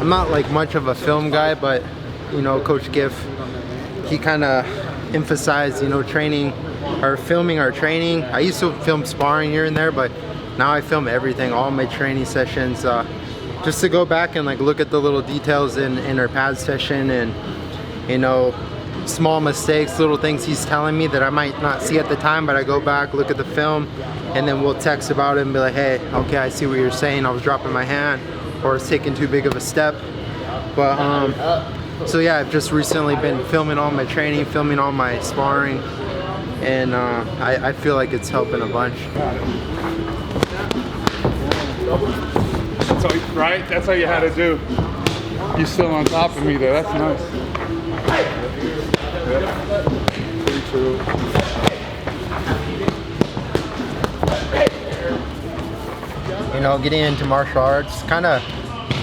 I'm not like much of a film guy, but you know, Coach Giff, he kind of emphasized, you know, training or filming our training. I used to film sparring here and there, but now I film everything, all my training sessions, just to go back and like look at the little details in our pad session, and you know, small mistakes, little things he's telling me that I might not see at the time, but I go back, look at the film, and then we'll text about it and be like, hey, okay, I see what you're saying, I was dropping my hand, or it's taking too big of a step. But so yeah, I've just recently been filming all my training, filming all my sparring, and I feel like it's helping a bunch. That's all, right? That's all you had to do. You're still on top of me there. That's nice. Yeah. Pretty true. You know, getting into martial arts kind of,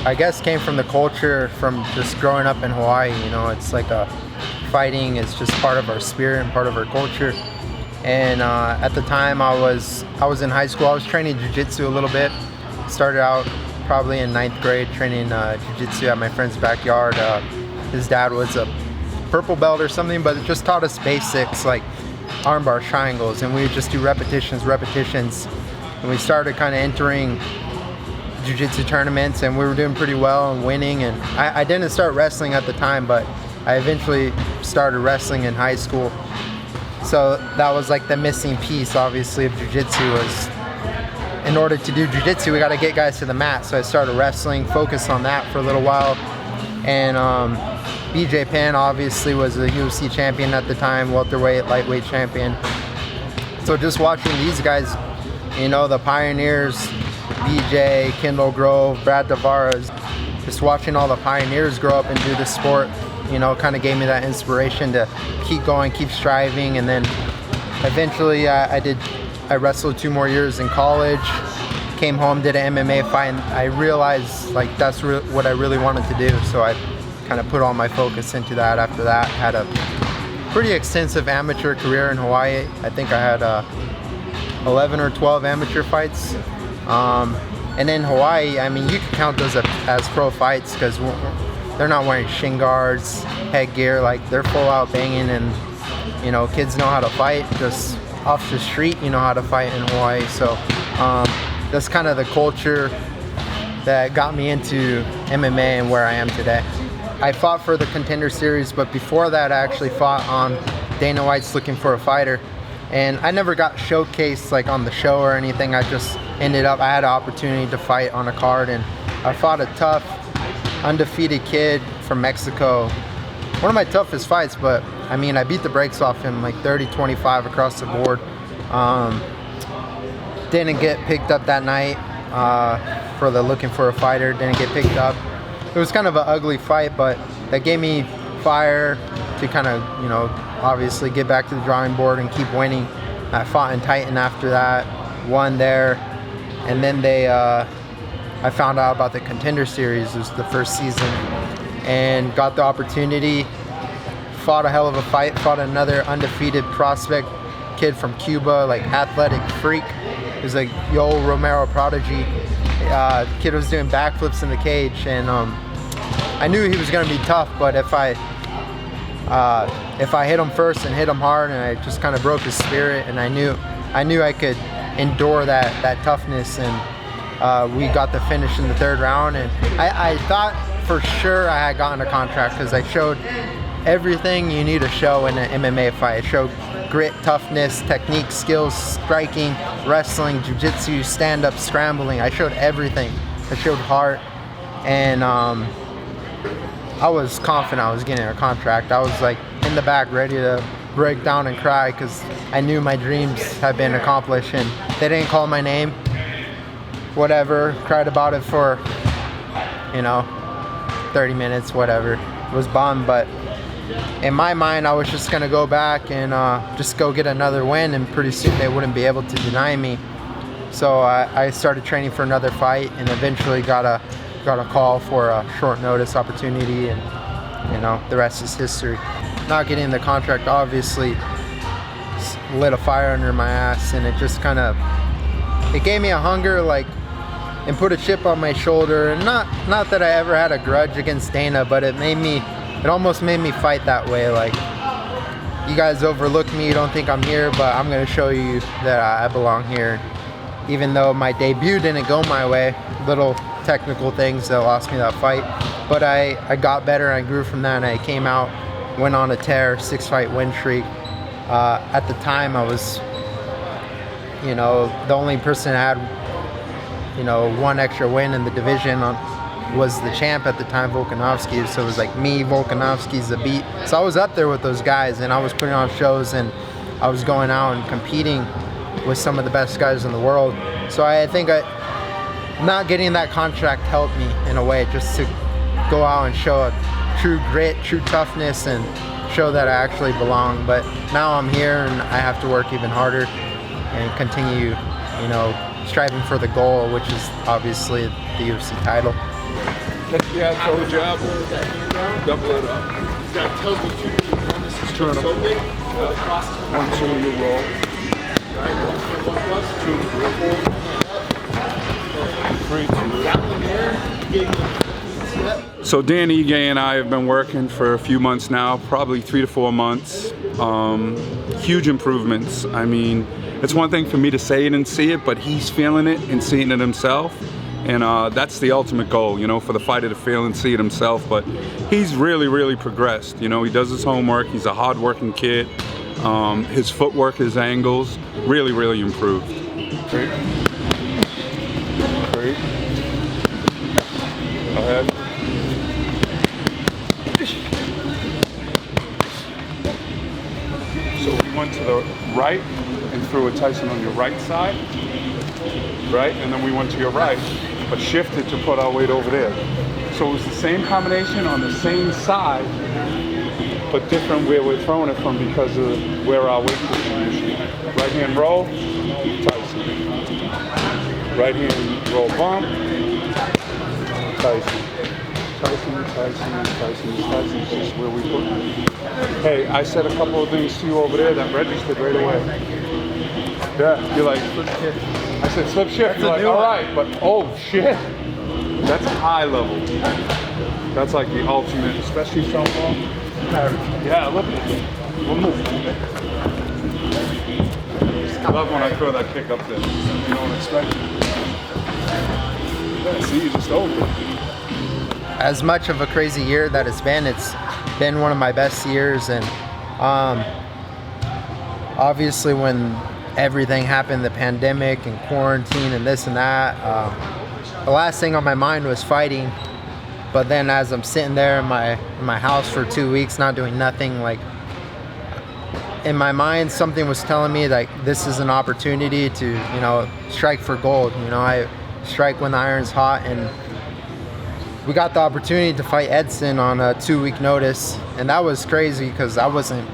I guess, came from the culture from just growing up in Hawaii. You know, it's like fighting is just part of our spirit and part of our culture. And at the time I was in high school, I was training jiu-jitsu a little bit. Started out probably in 9th grade training jiu-jitsu at my friend's backyard. His dad was a purple belt or something, but it just taught us basics like armbar triangles, and we would just do repetitions. And we started kind of entering jiu-jitsu tournaments, and we were doing pretty well and winning. And I didn't start wrestling at the time, but I eventually started wrestling in high school. So that was like the missing piece, obviously, of jiu-jitsu. Was in order to do jiu-jitsu, we got to get guys to the mat. So I started wrestling, focused on that for a little while. And BJ Penn obviously was a UFC champion at the time, welterweight, lightweight champion. So just watching these guys, you know, the pioneers, BJ, Kendall Grove, Brad Tavares, just watching all the pioneers grow up and do this sport, you know, kind of gave me that inspiration to keep going, keep striving. And then eventually I wrestled 2 more years in college, came home, did an MMA fight, and I realized like that's what I really wanted to do. So I kind of put all my focus into that. After that, had a pretty extensive amateur career in Hawaii. I think I had 11 or 12 amateur fights. And in Hawaii, I mean, you can count those as pro fights because they're not wearing shin guards, headgear, like they're full out banging, and you know, kids know how to fight just off the street, you know how to fight in Hawaii. So that's kind of the culture that got me into MMA and where I am today. I fought for the Contender Series, but before that I actually fought on Dana White's Looking for a Fighter. And I never got showcased like on the show or anything. I just I had an opportunity to fight on a card, and I fought a tough, undefeated kid from Mexico. One of my toughest fights, but I mean, I beat the brakes off him like 30-25 across the board. Didn't get picked up that night for the Looking for a Fighter, didn't get picked up. It was kind of an ugly fight, but that gave me fire to kind of, you know, obviously get back to the drawing board and keep winning. I fought in Titan after that, won there, and then I found out about the Contender Series. It was the first season, and got the opportunity, fought a hell of a fight, fought another undefeated prospect kid from Cuba, like athletic freak. He was like Yoel Romero prodigy. Kid was doing backflips in the cage, and I knew he was going to be tough, but if I hit him first and hit him hard, and I just kind of broke his spirit, and I knew I could endure that toughness, and we got the finish in the 3rd round. And I thought for sure I had gotten a contract because I showed everything you need to show in an MMA fight. I showed grit, toughness, technique, skills, striking, wrestling, jiu-jitsu, stand-up, scrambling. I showed everything. I showed heart, and I was confident I was getting a contract. I was like in the back ready to break down and cry because I knew my dreams had been accomplished, and they didn't call my name. Whatever, cried about it for, you know, 30 minutes, whatever. Was bummed, but in my mind I was just gonna go back and just go get another win, and pretty soon they wouldn't be able to deny me. So I started training for another fight, and eventually got a call for a short notice opportunity, and you know, the rest is history. Not getting the contract obviously lit a fire under my ass, and it just kind of, it gave me a hunger, like and put a chip on my shoulder. And not that I ever had a grudge against Dana, but it almost made me fight that way. Like, you guys overlook me, you don't think I'm here, but I'm gonna show you that I belong here. Even though my debut didn't go my way, little technical things that lost me that fight, but I got better, I grew from that, and I came out, went on a tear, 6-fight win streak. At the time, I was, you know, the only person that had, you know, one extra win in the division was the champ at the time, Volkanovski. So it was like me, Volkanovski, Zabit. So I was up there with those guys, and I was putting on shows, and I was going out and competing with some of the best guys in the world. So I think not getting that contract helped me in a way, just to go out and show a true grit, true toughness, and show that I actually belong. But now I'm here, and I have to work even harder and continue, you know, striving for the goal, which is obviously the UFC title. Yeah, throw the jab. Double it up. Turn up. 1, 2, you roll. 2, 3, 2. So Dan Ige and I have been working for a few months now, probably 3 to 4 months. Huge improvements. I mean, it's one thing for me to say it and see it, but he's feeling it and seeing it himself. And that's the ultimate goal, you know, for the fighter to feel and see it himself. But he's really progressed. You know, he does his homework. He's a hard-working kid. His footwork, his angles, really improved. Great. Great. Go ahead. So we went to the right and threw a Tyson on your right side, right? And then we went to your right, but shifted to put our weight over there. So it was the same combination on the same side, but different where we're throwing it from because of where our weight distribution. Right hand roll, Tyson. Right hand roll bump, Tyson. Tyson is just where we put it. Hey, I said a couple of things to you over there that registered right away. Yeah, you're like, I said slip shift, you're like, all right, but oh shit, that's high level. That's like the ultimate, especially softball. Yeah, look at it. One move. I love when I throw that kick up there. You don't expect it. Yeah, see, you just open. As much of a crazy year that it's been one of my best years. And obviously when everything happened, the pandemic and quarantine and this and that, the last thing on my mind was fighting. But then as I'm sitting there in my house for 2 weeks not doing nothing, like, in my mind something was telling me like this is an opportunity to, you know, strike for gold. You know, I strike when the iron's hot, and we got the opportunity to fight Edson on a 2-week notice, and that was crazy because I wasn't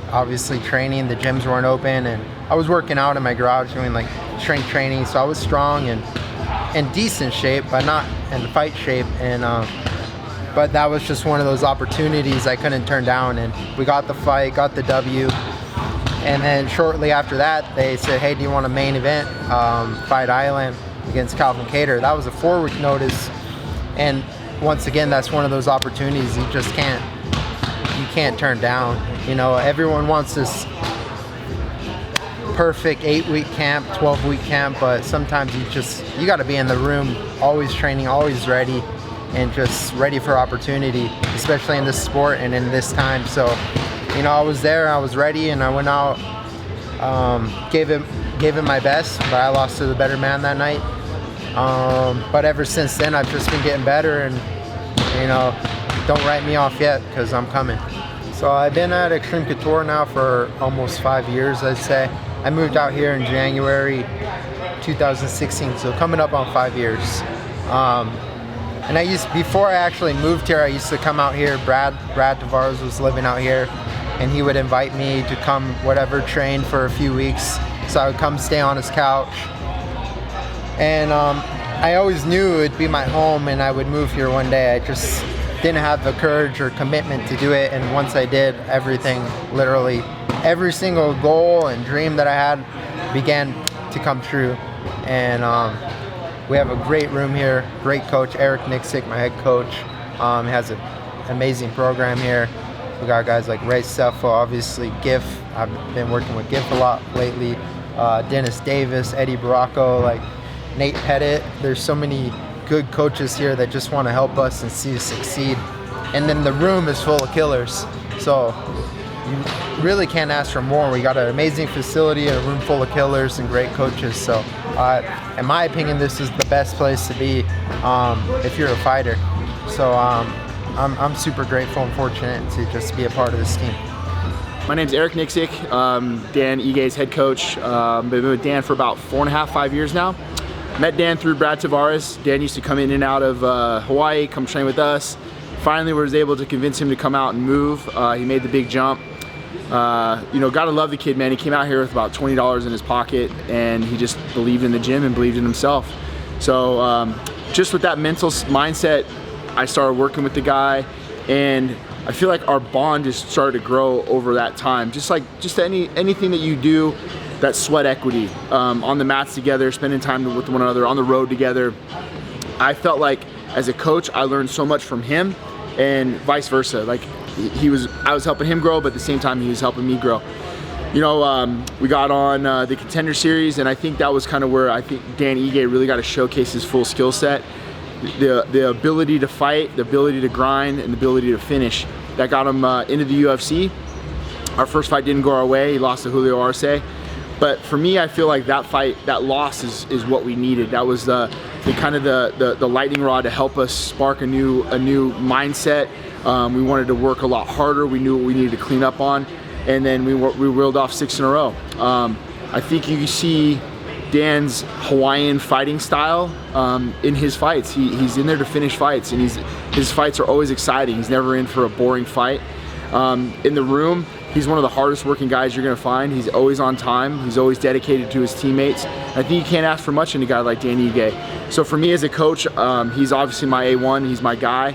obviously training, the gyms weren't open, and I was working out in my garage doing like strength training, so I was strong and in decent shape, but not in fight shape. And but that was just one of those opportunities I couldn't turn down, and we got the fight, got the W. And then shortly after that, they said, hey, do you want a main event, Fight Island against Calvin Kattar? That was a 4-week notice. And once again, that's one of those opportunities you just can't turn down. You know, everyone wants this perfect 8-week camp, 12-week camp, but sometimes you got to be in the room, always training, always ready, and just ready for opportunity, especially in this sport and in this time. So, you know, I was there, I was ready, and I went out, gave it my best, but I lost to the better man that night. But ever since then, I've just been getting better, and, you know, don't write me off yet, because I'm coming. So I've been at Xtreme Couture now for almost 5 years, I'd say. I moved out here in January 2016, so coming up on 5 years. And before I actually moved here, I used to come out here. Brad Tavares was living out here, and he would invite me to come, whatever, train for a few weeks. So I would come stay on his couch. And I always knew it'd be my home and I would move here one day. I just didn't have the courage or commitment to do it. And once I did, everything, literally every single goal and dream that I had began to come true. And We have a great room here, great coach, Eric Nixick, my head coach, has an amazing program here. We got guys like Ray Seffo, obviously Giff. I've been working with Giff a lot lately. Dennis Davis, Eddie Baracco, like Nate Pettit. There's so many good coaches here that just want to help us and see us succeed. And then the room is full of killers. So you really can't ask for more. We got an amazing facility, a room full of killers and great coaches. So in my opinion, this is the best place to be if you're a fighter. So I'm super grateful and fortunate to just be a part of this team. My name's Eric Nixick, Dan Ige's head coach. Been with Dan for about 4.5, 5 years now. Met Dan through Brad Tavares. Dan used to come in and out of Hawaii, come train with us. Finally was able to convince him to come out and move. He made the big jump. You know, gotta love the kid, man. He came out here with about $20 in his pocket and he just believed in the gym and believed in himself. So just with that mental mindset, I started working with the guy, and I feel like our bond just started to grow over that time. Just anything that you do, that sweat equity, on the mats together, spending time with one another, on the road together. I felt like as a coach, I learned so much from him, and vice versa. Like I was helping him grow, but at the same time, he was helping me grow. You know, we got on the Contender Series, and I think that was kind of where I think Dan Ige really got to showcase his full skill set. The ability to fight, the ability to grind, and the ability to finish. That got him into the UFC. Our first fight didn't go our way. He lost to Julio Arce. But for me, I feel like that fight, that loss is what we needed. That was the kind of the lightning rod to help us spark a new mindset. We wanted to work a lot harder. We knew what we needed to clean up on. And then we reeled off 6 in a row. I think you see Dan's Hawaiian fighting style in his fights. He's in there to finish fights, and his fights are always exciting. He's never in for a boring fight. In the room, he's one of the hardest working guys you're gonna find. He's always on time. He's always dedicated to his teammates. I think you can't ask for much in a guy like Dan Ige. So for me as a coach, he's obviously my A1. He's my guy.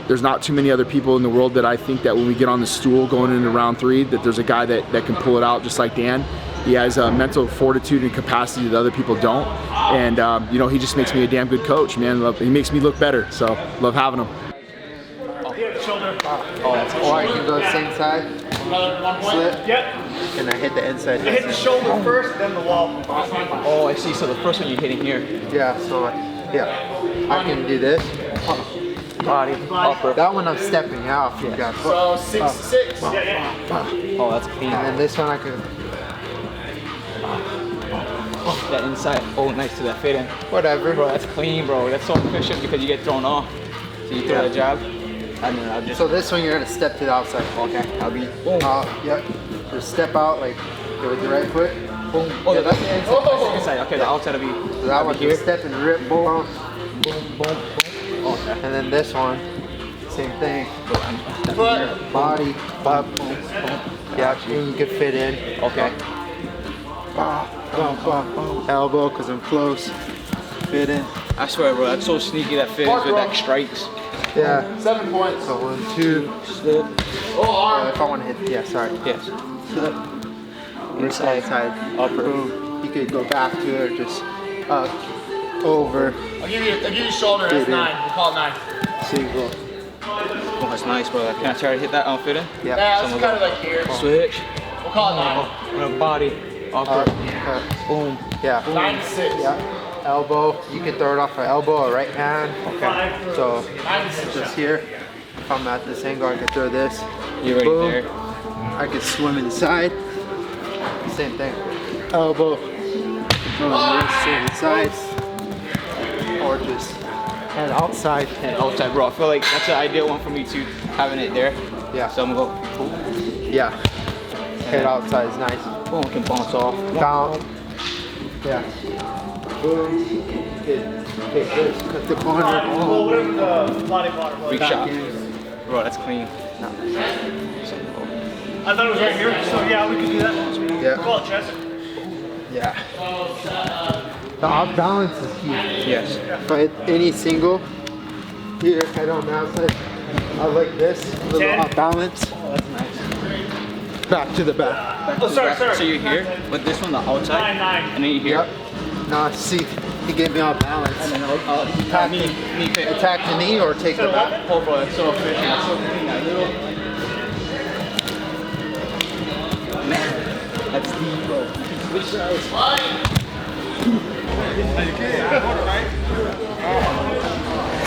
There's not too many other people in the world that I think that when we get on the stool going into round 3, that there's a guy that can pull it out just like Dan. He has mental fortitude and capacity that other people don't. And you know, he just makes me a damn good coach, man. He makes me look better, so love having him. Or I can go same side, slip, and I hit the inside. You hit the shoulder first, then the wall. Oh, I see. So the first one you're hitting here. Yeah, so yeah, I can do this. Body, upper. That one I'm stepping out. You got So 6-6. Oh, that's clean. and then this one I can, That inside. Oh, nice to that fit in. whatever. Bro, that's clean, bro. That's so efficient because you get thrown off. So you throw a jab, and then I'll just. So this one you're gonna step to the outside. Okay, I'll be. Boom. Yep. Just step out like with your right foot. Boom. Oh, Yeah, that's the inside. Oh. That's the inside. Okay, the outside will be. So that one, here. just step and rip, boom, Boom, boom, boom. Okay. and then this one, same thing. Body, boom, boom. Yeah, and you can fit in. Okay. Elbow, cause I'm close. Fit in. I swear, bro, that's so sneaky that fit with that strikes. Yeah. 7 points. So 1, 2. Slip. If I want to hit, yeah, sorry. Yes. Slip. Inside, upper. Boom. You could go back to it or just up, over, I'll give you shoulder. That's 9. We'll call it 9. single. Oh, that's nice, bro. Can I try to hit that outfit in? Yeah. Yeah, that's kind of like here. Switch. We'll call it 9. Body. Upper. Boom. Yeah. 9-6. Yeah. Elbow. You can throw it off an elbow or right hand. Okay. So 9-6. just here. If I'm at this angle, I can throw this. You're already Boom. there. I can swim inside. Same thing. Elbow. Throw this to the side. Or just head outside. And outside, bro. I feel like that's the ideal one for me too, having it there. Yeah. So I'm gonna go. Boom. Yeah. Head outside is nice. Boom. Can bounce off. Down. Yeah. Boom. Hit this. Cut the corner. Well, whatever the body part was. Big shot. Bro, that's clean. I thought it was right here, so yeah, we could do that. Yeah. Call it chest. Yeah. The off balance is key. Yes. If I hit any single, here, head on the outside. I like this, a little 10. off balance. Oh, that's nice. Back to the back. Oh, sorry. So you're here, but this one the outside, 9-9. and then you're here. Yep. Now see, He gave me off balance. And then I'll Attack attack the knee or take the back. pull for it. So efficient. So that little. Man, that's deep, bro. Switch sides.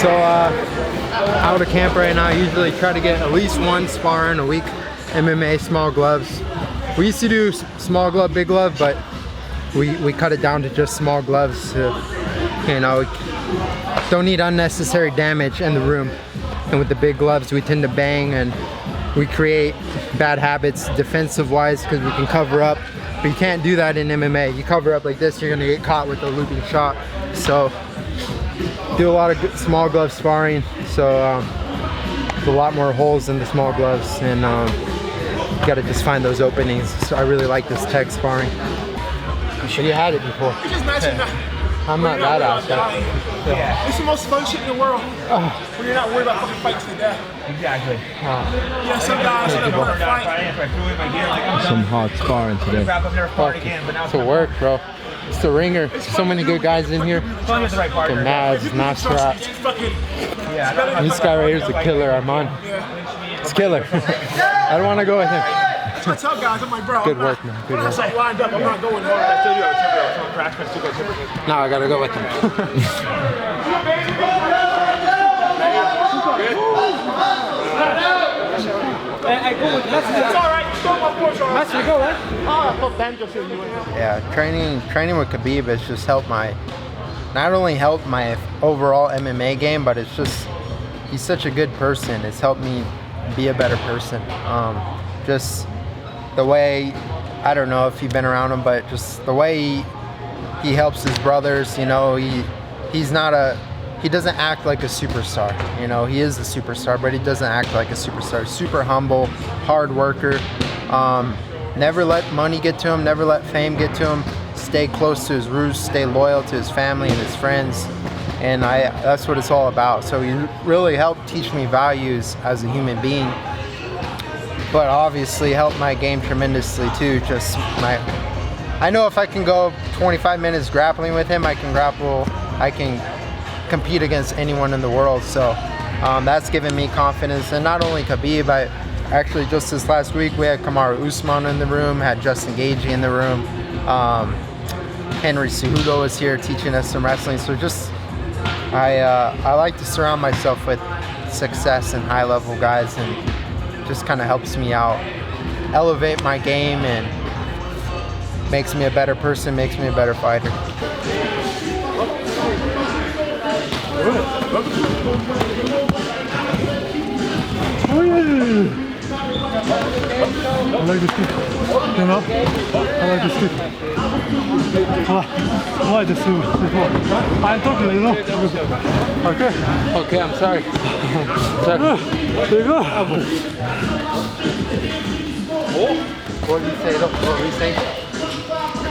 So out of camp right now, I usually try to get at least one sparring a week. MMA, small gloves. We used to do small glove, big glove, but we cut it down to just small gloves to, you know, don't need unnecessary damage in the room. And with the big gloves, we tend to bang and we create bad habits defensive wise because we can cover up. But you can't do that in MMA. You cover up like this, you're gonna get caught with a looping shot. So do a lot of small glove sparring. So there's a lot more holes in the small gloves, and you gotta just find those openings. So I really like this tech sparring. But you had it before. It's just nice enough. I'm not that out there. It's the most fun shit in the world. When you're not worried about fucking fights to death. Exactly. Yeah, some guys that want to fight. Some hard sparring today. To work, bro. It's the ringer. So many good guys in here. The Nads, Nasrat. This guy right here is a killer, Armand. It's killer. I don't want to go with him. I tell guys, I'm like, bro, Good work, man. Good work. I'm lined up, I'm not going home. Now I gotta go with him. It's all right. Yeah, training with Khabib has just helped not only helped my overall MMA game, but it's just, he's such a good person. It's helped me be a better person. Just the way, I don't know if you've been around him, but just the way he helps his brothers, you know, he doesn't act like a superstar. You know, he is a superstar, but he doesn't act like a superstar. Super humble, hard worker. Never let money get to him, never let fame get to him. Stay close to his roots, stay loyal to his family and his friends. And that's what it's all about. So he really helped teach me values as a human being, but obviously helped my game tremendously too. I know if I can go 25 minutes grappling with him, I can compete against anyone in the world. So that's given me confidence. And not only Khabib, actually just this last week we had Kamaru Usman in the room, had Justin Gaethje in the room. Henry Cejudo was here teaching us some wrestling. So just, I like to surround myself with success and high level guys, and just kind of helps me out, elevate my game, and makes me a better person, makes me a better fighter. I like this kick. You know? I like this kick. I like this before. I'm talking, you know? Okay. Okay, I'm sorry. There you go. What did you say? What were you saying?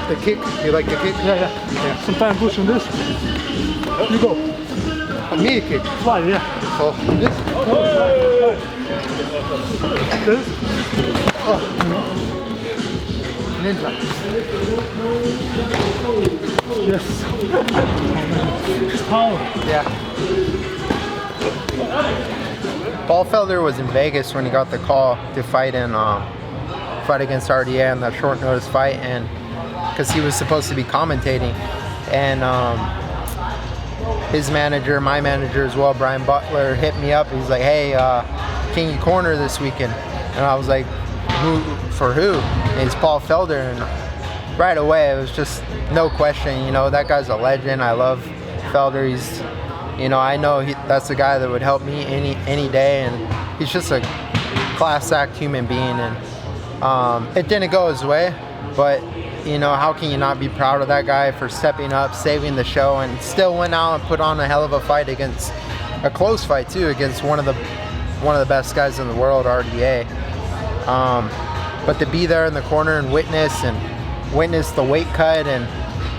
The kick? You like the kick? Yeah. Sometimes pushing this. You go. Me a kick. Slide, yeah. Oh, this? This. Ninja. Yes. It's power. Yeah. Paul Felder was in Vegas when he got the call to fight against RDA in that short notice fight, and because he was supposed to be commentating, and his manager, my manager as well, Brian Butler, hit me up. He's like, "Hey, can you corner this weekend?" And I was like, "For who?" And it's Paul Felder, and right away it was just no question. You know, that guy's a legend. I love Felder. He's, you know, I know that's the guy that would help me any day, and he's just a class act human being. And it didn't go his way, but you know, how can you not be proud of that guy for stepping up, saving the show, and still went out and put on a hell of a fight against a close fight too, against one of the best guys in the world, RDA. But to be there in the corner and witness the weight cut and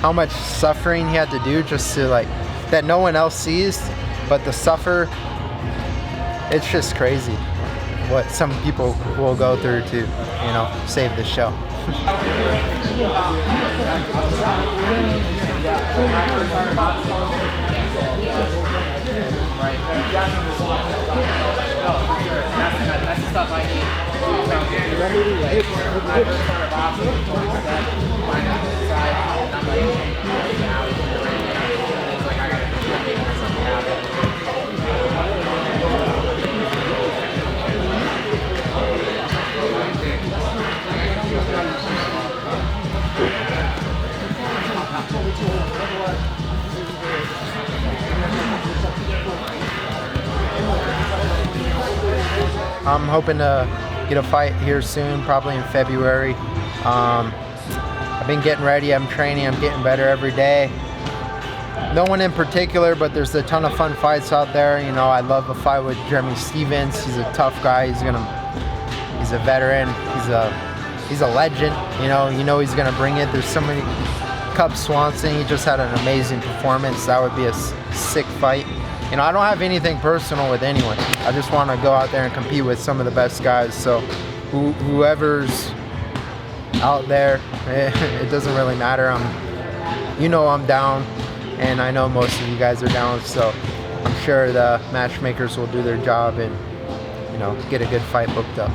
how much suffering he had to do just to, like, that no one else sees, but to suffer, it's just crazy what some people will go through to, you know, save the show. That's the stuff I need. I'm hoping to get a fight here soon, probably in February. I've been getting ready, I'm training, I'm getting better every day. No one in particular, but there's a ton of fun fights out there. You know, I love a fight with Jeremy Stevens. He's a tough guy. He's a veteran. He's a legend. You know he's gonna bring it. There's so many. Cub Swanson, he just had an amazing performance. That would be a sick fight. You know, I don't have anything personal with anyone. I just want to go out there and compete with some of the best guys. So whoever's out there, it doesn't really matter. I'm down, and I know most of you guys are down. So I'm sure the matchmakers will do their job and, you know, get a good fight booked up.